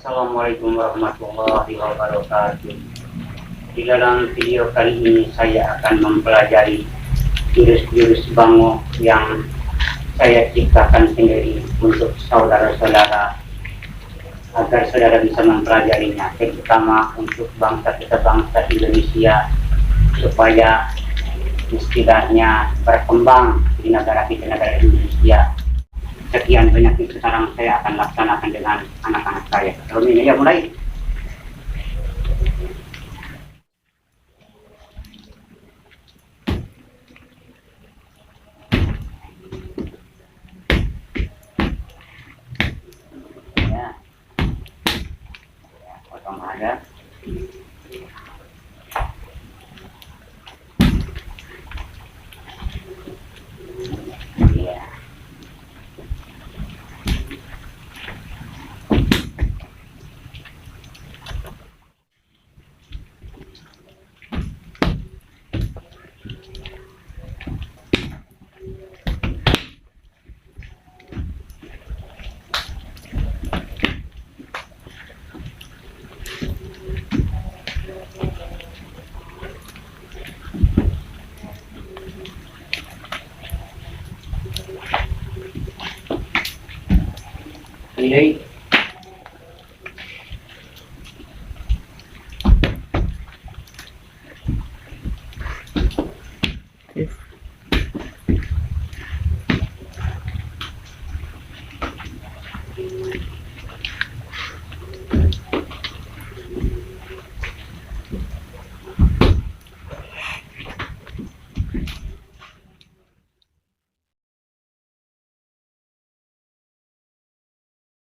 Assalamualaikum warahmatullahi wabarakatuh. Di dalam video kali ini saya akan mempelajari jurus-jurus bango yang saya ciptakan sendiri untuk saudara-saudara agar saudara bisa mempelajarinya, terutama untuk bangsa kita, bangsa Indonesia, supaya istilahnya berkembang di negara kita, negara Indonesia. Sekian banyak yang sekarang saya akan laksanakan dengan anak-anak saya. Kalau ini ya mulai. Ya, potong ada. Ini Oke.